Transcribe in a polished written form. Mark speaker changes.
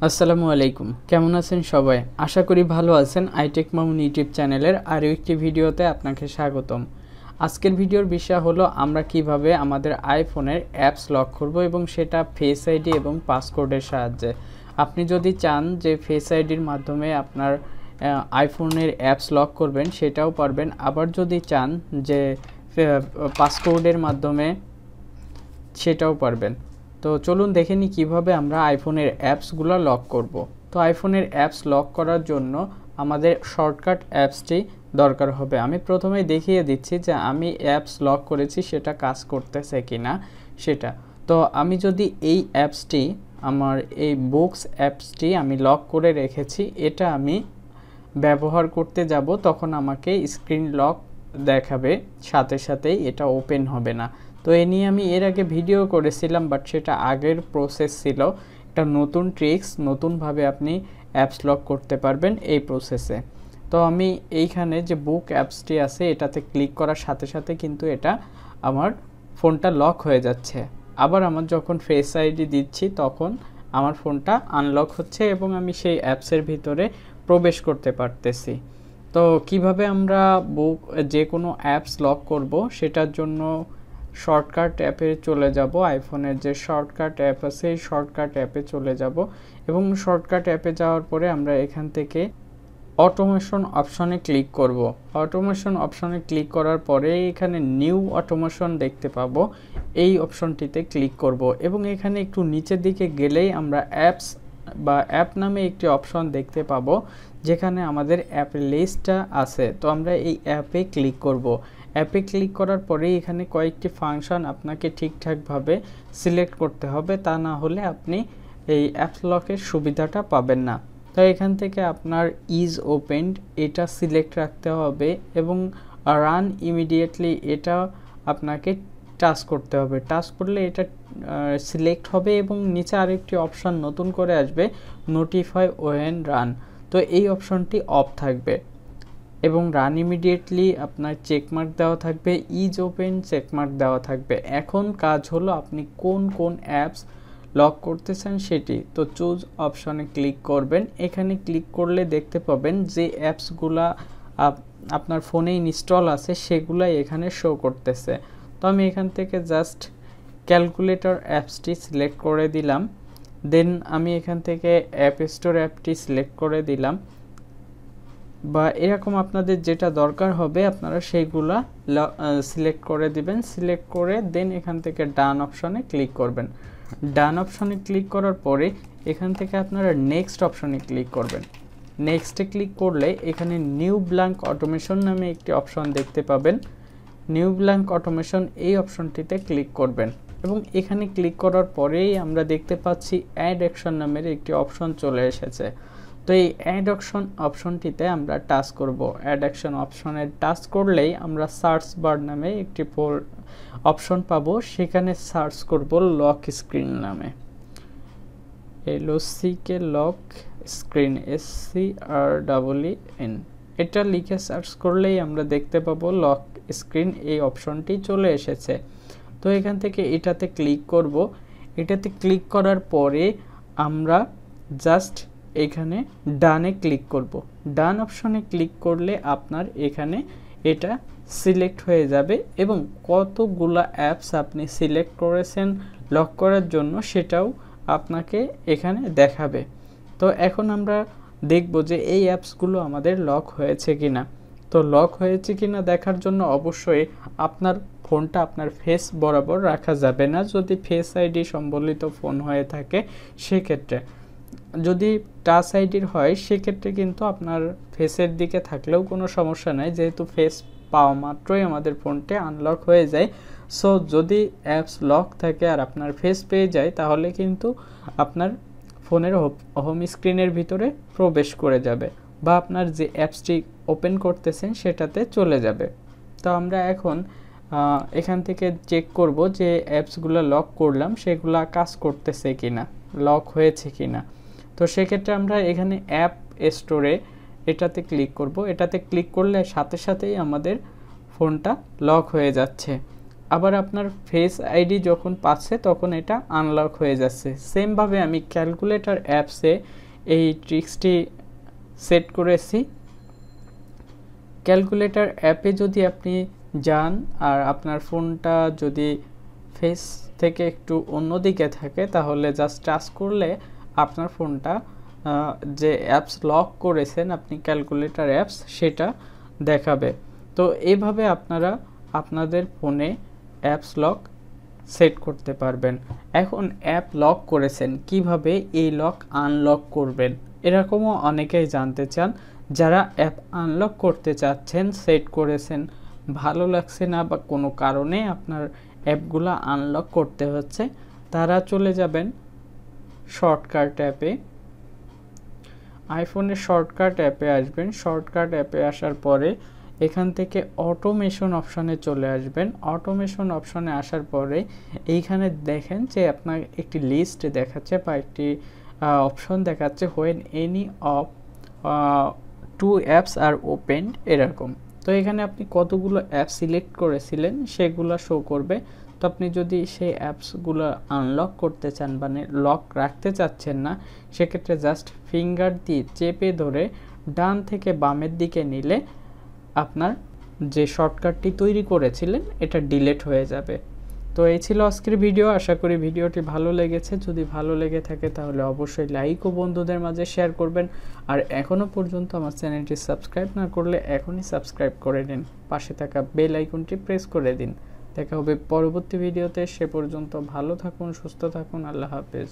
Speaker 1: আসসালামু আলাইকুম, কেমন আছেন সবাই? আশা করি ভালো আছেন। iTechMamun ইউটিউব চ্যানেলের আরও একটি ভিডিওতে আপনাকে স্বাগতম। আজকের ভিডিওর বিষয় হলো আমরা কিভাবে আমাদের আইফোনের অ্যাপস লক করব এবং সেটা ফেস আইডি এবং পাসকোডের সাহায্যে। আপনি যদি চান যে ফেস আইডির মাধ্যমে আপনার আইফোনের অ্যাপস লক করবেন সেটাও পারবেন, আবার যদি চান যে পাসকোডের মাধ্যমে সেটাও পারবেন। তো চলুন দেখে নিই কীভাবে আমরা আইফোনের অ্যাপসগুলো লক করব। তো আইফোনের অ্যাপস লক করার জন্য আমাদের শর্টকাট অ্যাপসটি দরকার হবে। আমি প্রথমেই দেখিয়ে দিচ্ছি যে আমি অ্যাপস লক করেছি সেটা কাজ করতেছে কিনা সেটা। তো আমি যদি এই অ্যাপসটি আমার এই বুকস অ্যাপসটি আমি লক করে রেখেছি, এটা আমি ব্যবহার করতে যাব, তখন আমাকে স্ক্রিন লক দেখাবে, সাথে সাথেই এটা ওপেন হবে না। তো এ নিয়ে আমি এর আগে ভিডিও করেছিলাম, বাট সেটা আগের প্রসেস ছিল। একটা নতুন ট্রিক্স, নতুনভাবে আপনি অ্যাপস লক করতে পারবেন এই প্রসেসে। তো আমি এইখানে যে বুক অ্যাপসটি আছে এটাতে ক্লিক করার সাথে সাথে কিন্তু এটা আমার ফোনটা লক হয়ে যাচ্ছে। আবার আমার যখন ফেস আইডি দিচ্ছি তখন আমার ফোনটা আনলক হচ্ছে এবং আমি সেই অ্যাপসের ভিতরে প্রবেশ করতে পারতেছি। তো কিভাবে আমরা যে কোনো অ্যাপস লক করব সেটার জন্য শর্টকাট অ্যাপে চলে যাব। আইফোনের যে শর্টকাট অ্যাপ আছে এই শর্টকাট অ্যাপে চলে যাব এবং শর্টকাট অ্যাপে যাওয়ার পরে আমরা এখান থেকে অটোমেশন অপশনে ক্লিক করব। অটোমেশন অপশনে ক্লিক করার পরে এখানে নিউ অটোমেশন দেখতে পাবো, এই অপশনটিতে ক্লিক করব এবং এখানে একটু নিচের দিকে গেলেই আমরা অ্যাপস বা অ্যাপ নামে একটি অপশন দেখতে পাবো যেখানে আমাদের অ্যাপ লিস্টটা আছে। তো আমরা এই অ্যাপে ক্লিক করব। অ্যাপে ক্লিক করার পরে এখানে কয়েকটি ফাংশন আপনাকে ঠিকঠাকভাবে সিলেক্ট করতে হবে, তা না হলে আপনি এই অ্যাপস লকের সুবিধাটা পাবেন না। তো এখান থেকে আপনার ইজ ওপেনড এটা সিলেক্ট রাখতে হবে এবং রান ইমিডিয়েটলি এটা আপনাকে টাচ করতে হবে। টাচ করলে এটা সিলেক্ট হবে এবং নিচে আরেকটি অপশন নতুন করে আসবে, নোটিফাই ওয়েন রান। তো এই অপশনটি অফ থাকবে এবং রান ইমিডিয়েটলি আপনার চেকমার্ক দেওয়া থাকবে, ইজ ওপেন চেকমার্ক দেওয়া থাকবে। এখন কাজ হলো আপনি কোন কোন অ্যাপস লক করতে চান সেটি। তো চুজ অপশনে ক্লিক করবেন। এখানে ক্লিক করলে দেখতে পাবেন যে অ্যাপসগুলা আপনার ফোনে ইনস্টল আছে সেগুলাই এখানে শো করতেছে। তো আমি এখান থেকে জাস্ট ক্যালকুলেটর অ্যাপসটি সিলেক্ট করে দিলাম। দেন আমি এখান থেকে অ্যাপ স্টোর অ্যাপটি সিলেক্ট করে দিলাম, বা এরকম আপনাদের যেটা দরকার হবে আপনারা সেইগুলা সিলেক্ট করে দিবেন। সিলেক্ট করে দেন এখান থেকে ডান অপশনে ক্লিক করবেন। ডান অপশনে ক্লিক করার পরে এখান থেকে আপনারা নেক্সট অপশনে ক্লিক করবেন। নেক্সটে ক্লিক করলে এখানে নিউ ব্ল্যাঙ্ক অটোমেশন নামে একটি অপশন দেখতে পাবেন। নিউ ব্ল্যাঙ্ক অটোমেশন এই অপশনটিতে ক্লিক করবেন এবং এখানে ক্লিক করার পরেই আমরা দেখতে পাচ্ছি অ্যাড অ্যাকশন নামের একটি অপশন চলে এসেছে। তো এই অ্যাড অ্যাকশন অপশনটিতে আমরা টাচ করব। অ্যাড অ্যাকশন অপশনে টাচ করলেই আমরা সার্চ বার নামে একটি অপশন পাবো, সেখানে সার্চ করব লক স্ক্রিন নামে, LOCK লক স্ক্রিন SCREEN। এটা লিখে সার্চ করলেই আমরা দেখতে পাবো লক স্ক্রিন এই অপশনটি চলে এসেছে। তো এখান থেকে এটাতে ক্লিক করব। এটাতে ক্লিক করার পরে আমরা জাস্ট এখানে ডানে ক্লিক করব। ডান অপশনে ক্লিক করলে আপনার এখানে এটা সিলেক্ট হয়ে যাবে এবং কতগুলা অ্যাপস আপনি সিলেক্ট করেছেন লক করার জন্য সেটাও আপনাকে এখানে দেখাবে। তো এখন আমরা দেখব যে এই অ্যাপসগুলো আমাদের লক হয়েছে কিনা। তো লক হয়েছে কিনা দেখার জন্য অবশ্যই আপনার ফোনটা আপনার ফেস বরাবর রাখা যাবে না যদি ফেস আইডি সম্বলিত ফোন হয়ে থাকে। সেক্ষেত্রে যদি টাচ আইডির হয় সেক্ষেত্রে কিন্তু আপনার ফেসের দিকে থাকলেও কোনো সমস্যা নাই, যেহেতু ফেস পাওয়া মাত্রই আমাদের ফোনটি আনলক হয়ে যায়। সো যদি অ্যাপস লক থাকে আর আপনার ফেস পেয়ে যায় তাহলে কিন্তু আপনার ফোনের হোম স্ক্রিনের ভিতরে প্রবেশ করে যাবে বা আপনার যে অ্যাপসটি ওপেন করতেছেন সেটাতে চলে যাবে। তো আমরা এখন এখান থেকে চেক করব যে অ্যাপসগুলো লক করলাম সেগুলা কাজ করতেছে কিনা, লক হয়েছে কিনা। তো সেক্ষেত্রে আমরা এখানে অ্যাপ স্টোরে এটাতে ক্লিক করব। এটাতে ক্লিক করলে সাথে সাথেই আমাদের ফোনটা লক হয়ে যাচ্ছে। আবার আপনার ফেস আইডি যখন পাচ্ছে তখন এটা আনলক হয়ে যাচ্ছে। সেমভাবে আমি ক্যালকুলেটর অ্যাপসে এই ট্রিক্সটি সেট করেছি। ক্যালকুলেটর অ্যাপে যদি আপনি যান আর আপনার ফোনটা যদি ফেস থেকে একটু অন্যদিকে থাকে তাহলে জাস্ট টাচ করলে আপনার ফোনটা যে অ্যাপস লক করেছেন আপনি ক্যালকুলেটর অ্যাপস সেটা দেখাবে। তো এইভাবে আপনারা আপনাদের ফোনে অ্যাপস লক সেট করতে পারবেন। এখন অ্যাপ লক করেছেন, কিভাবে এই লক আনলক করবেন এরকমও অনেকেই জানতে চান। যারা অ্যাপ আনলক করতে চাচ্ছেন, সেট করেছেন, ভালো লাগছে না বা কোনো কারণে আপনার অ্যাপগুলো আনলক করতে হচ্ছে, তারা চলে যাবেন শর্টকাট অ্যাপে। আইফোনের শর্টকাট অ্যাপে আসবেন। শর্টকাট অ্যাপে আসার পরে এখান থেকে অটোমেশন অপশনে চলে আসবেন। অটোমেশন অপশনে আসার পরে এইখানে দেখেন যে আপনার একটি লিস্ট দেখাচ্ছে বা একটি অপশন দেখাচ্ছে when any of two apps are open এরকম। তো এখানে আপনি কতগুলো অ্যাপ সিলেক্ট করেছিলেন সেগুলো শো করবে। তো আপনি যদি সেই অ্যাপসগুলো আনলক করতে চান মানে লক রাখতে চাচ্ছেন না, সেক্ষেত্রে জাস্ট ফিঙ্গার দিয়ে চেপে ধরে ডান থেকে বামের দিকে নিলে আপনার যে শর্টকাটটি তৈরি করেছিলেন এটা ডিলিট হয়ে যাবে। তো এই ছিল আজকের ভিডিও। আশা করি ভিডিওটি ভালো লেগেছে। যদি ভালো লেগে থাকে তাহলে অবশ্যই লাইক ও বন্ধুদের মাঝে শেয়ার করবেন। আর এখনও পর্যন্ত আমার চ্যানেলটি সাবস্ক্রাইব না করলে এখনই সাবস্ক্রাইব করে নিন, পাশে থাকা বেল আইকনটি প্রেস করে দিন। দেখা হবে পরবর্তী ভিডিওতে। সে পর্যন্ত ভালো থাকুন, সুস্থ থাকুন। আল্লাহ হাফেজ।